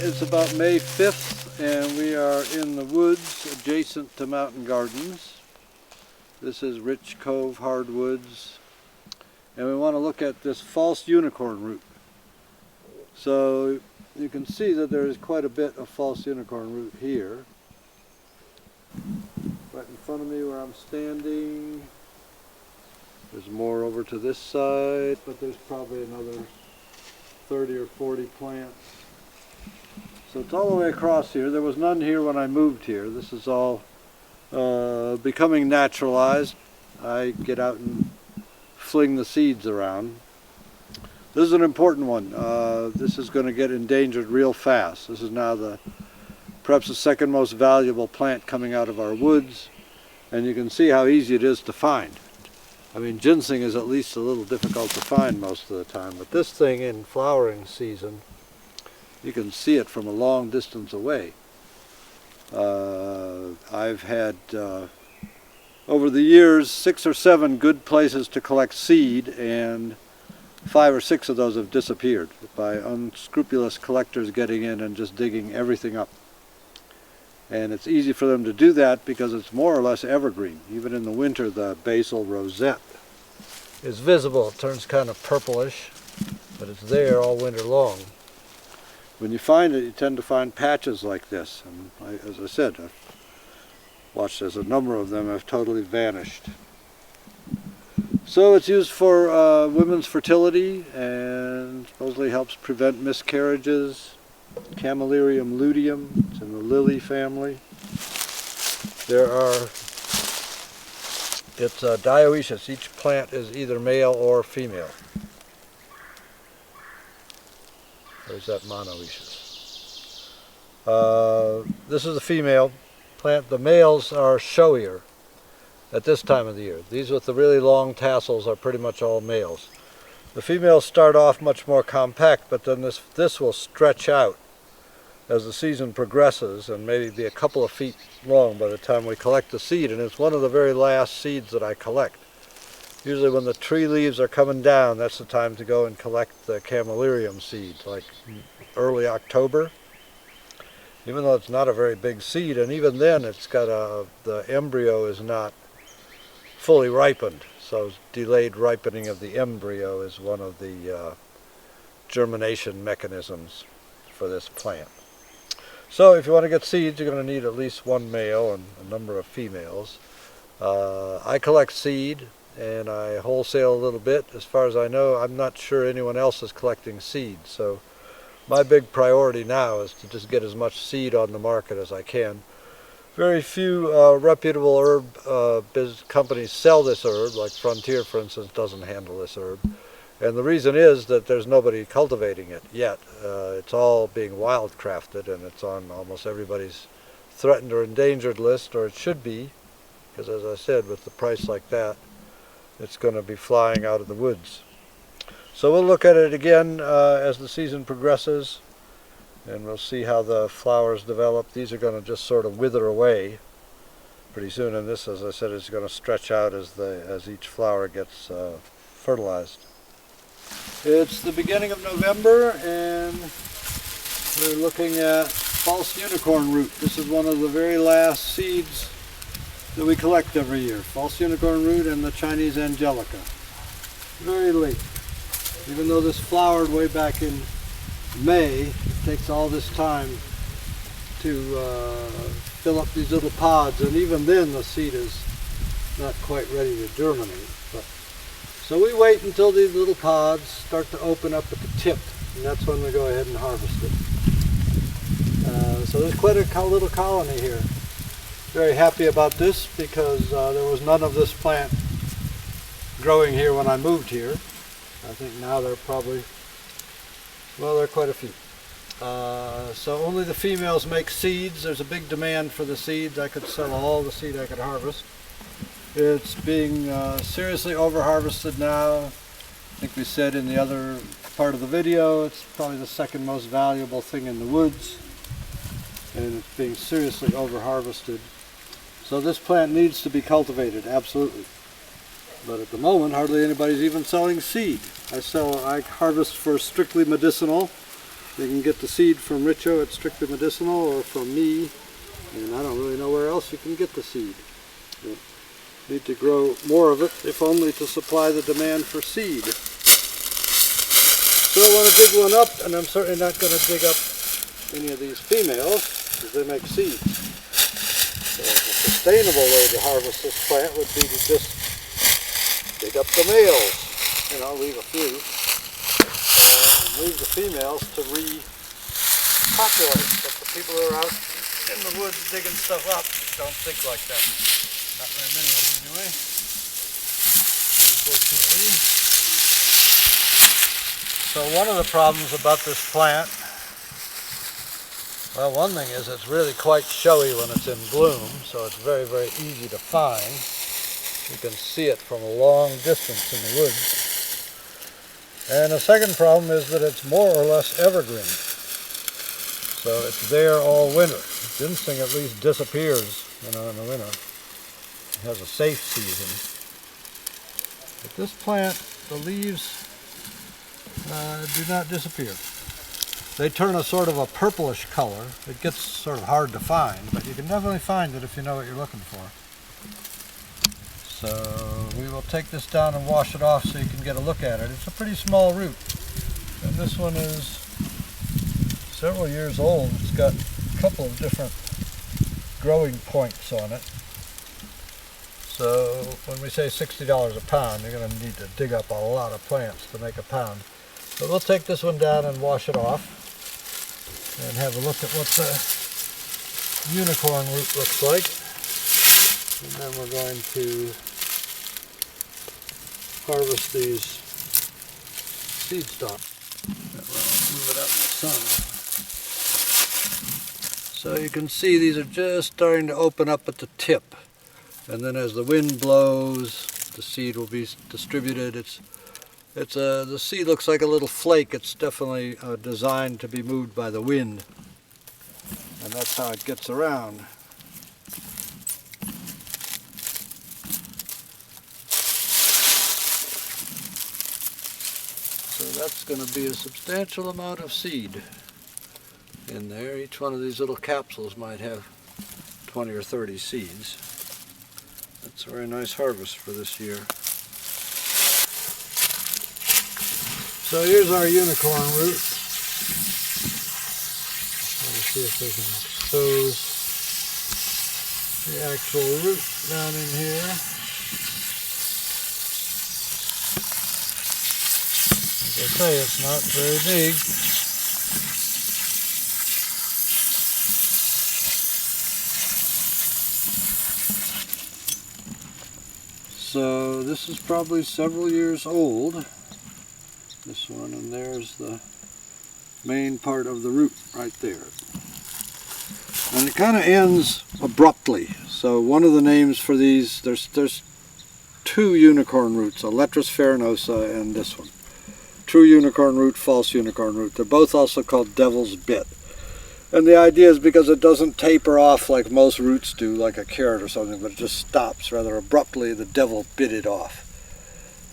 It's about May 5th and we are in the woods adjacent to mountain gardens. This is Rich Cove hardwoods, and we want to look at this false unicorn root. So you can see that there is quite a bit of false unicorn root here. Right in front of me where I'm standing. There's more over to this side, but there's probably another 30 or 40 plants. So it's all the way across here. There was none here when I moved here. This is all becoming naturalized. I get out and fling the seeds around. This is an important one. This is going to get endangered real fast. This is now perhaps the second most valuable plant coming out of our woods, and you can see how easy it is to find. I mean, ginseng is at least a little difficult to find most of the time, but this thing in flowering season, you can see it from a long distance away. I've had, over the years, 6 or 7 good places to collect seed, and 5 or 6 of those have disappeared by unscrupulous collectors getting in and just digging everything up. And it's easy for them to do that because it's more or less evergreen. Even in the winter, the basal rosette is visible. It turns kind of purplish, but it's there all winter long. When you find it, you tend to find patches like this. And as I said, I've watched as a number of them have totally vanished. So it's used for women's fertility and supposedly helps prevent miscarriages. Chamaelirium luteum, it's in the lily family. It's dioecious. Each plant is either male or female. Or is that monoecious? This is the female plant. The males are showier at this time of the year. These with the really long tassels are pretty much all males. The females start off much more compact, but then this will stretch out as the season progresses and maybe be a couple of feet long by the time we collect the seed, and it's one of the very last seeds that I collect. Usually when the tree leaves are coming down, that's the time to go and collect the Chamaelirium seeds, like early October. Even though it's not a very big seed, and even then it's got the embryo is not fully ripened. So delayed ripening of the embryo is one of the germination mechanisms for this plant. So if you want to get seeds, you're going to need at least one male and a number of females. I collect seed and I wholesale a little bit. As far as I know, I'm not sure anyone else is collecting seeds. So my big priority now is to just get as much seed on the market as I can. Very few reputable herb companies sell this herb, like Frontier, for instance, doesn't handle this herb. And the reason is that there's nobody cultivating it yet. It's all being wildcrafted, and it's on almost everybody's threatened or endangered list, or it should be, because as I said, with the price like that, it's going to be flying out of the woods. So we'll look at it again as the season progresses, and we'll see how the flowers develop. These are going to just sort of wither away pretty soon, and this, as I said, is going to stretch out as each flower gets fertilized. It's the beginning of November, and we're looking at false unicorn root. This is one of the very last seeds that we collect every year. False unicorn root and the Chinese angelica. Very late. Even though this flowered way back in May, it takes all this time to fill up these little pods, and even then the seed is not quite ready to germinate. So we wait until these little pods start to open up at the tip, and that's when we go ahead and harvest it. So there's quite a little colony here. Very happy about this because there was none of this plant growing here when I moved here. I think now there are probably, well, there are quite a few. So only the females make seeds. There's a big demand for the seeds. I could sell all the seed I could harvest. It's being seriously over-harvested now. I think we said in the other part of the video, it's probably the second most valuable thing in the woods, and it's being seriously over-harvested. So this plant needs to be cultivated, absolutely. But at the moment, hardly anybody's even selling seed. I harvest for strictly medicinal You can get the seed from Richo at Strictly Medicinal or from me, and I don't really know where else you can get the seed. You need to grow more of it, if only to supply the demand for seed. So I want to dig one up, and I'm certainly not going to dig up any of these females, because they make seeds. So a sustainable way to harvest this plant would be to just dig up the males, leave a few, and leave the females to repopulate. But the people who are out in the woods digging stuff up don't think like that. Not very many of them anyway, unfortunately. So one of the problems about this plant, well, one thing is it's really quite showy when it's in bloom, so it's very, very easy to find. You can see it from a long distance in the woods. And the second problem is that it's more or less evergreen. So it's there all winter. The ginseng at least disappears, in the winter. It has a safe season. But this plant, the leaves do not disappear. They turn a sort of a purplish color. It gets sort of hard to find, but you can definitely find it if you know what you're looking for. So we will take this down and wash it off so you can get a look at it. It's a pretty small root. And this one is several years old. It's got a couple of different growing points on it. So when we say $60 a pound, you're going to need to dig up a lot of plants to make a pound. But we'll take this one down and wash it off and have a look at what the unicorn root looks like. And then we're going to harvest these seed stalks. Move it out in the sun. So you can see these are just starting to open up at the tip. And then as the wind blows, the seed will be distributed. The seed looks like a little flake. It's definitely designed to be moved by the wind. And that's how it gets around. So that's going to be a substantial amount of seed in there. Each one of these little capsules might have 20 or 30 seeds. That's a very nice harvest for this year. So here's our unicorn root. Let's see if we can expose the actual root down in here. As I say, it's not very big. So this is probably several years old. This one, and there's the main part of the root right there. And it kind of ends abruptly. So one of the names for these, there's two unicorn roots, Aletris farinosa and this one. True unicorn root, false unicorn root. They're both also called devil's bit. And the idea is because it doesn't taper off like most roots do, like a carrot or something, but it just stops rather abruptly. The devil bit it off.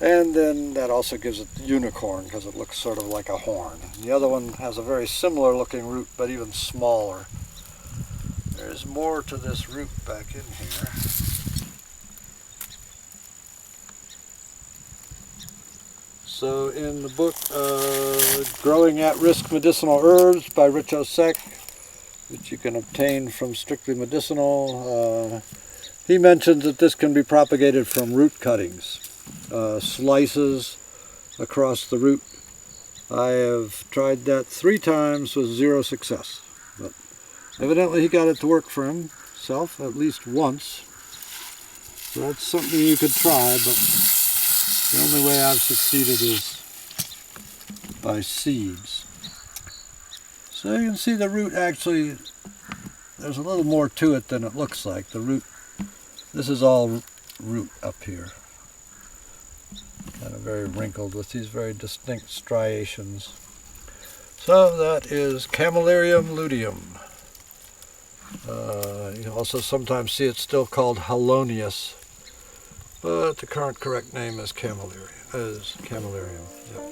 And then that also gives it unicorn because it looks sort of like a horn. And the other one has a very similar looking root, but even smaller. There's more to this root back in here. So in the book Growing at-Risk Medicinal Herbs by Richo Sec, which you can obtain from Strictly Medicinal, he mentions that this can be propagated from root cuttings. Slices across the root. I have tried that 3 times with 0 success, but evidently he got it to work for himself at least once. So that's something you could try, but the only way I've succeeded is by seeds. So you can see the root actually, there's a little more to it than it looks like. The root, this is all root up here. Kind of very wrinkled with these very distinct striations. So that is Chamaelirium luteum. You also sometimes see it still called Halonius, but the current correct name is Chamaelirium. Yep.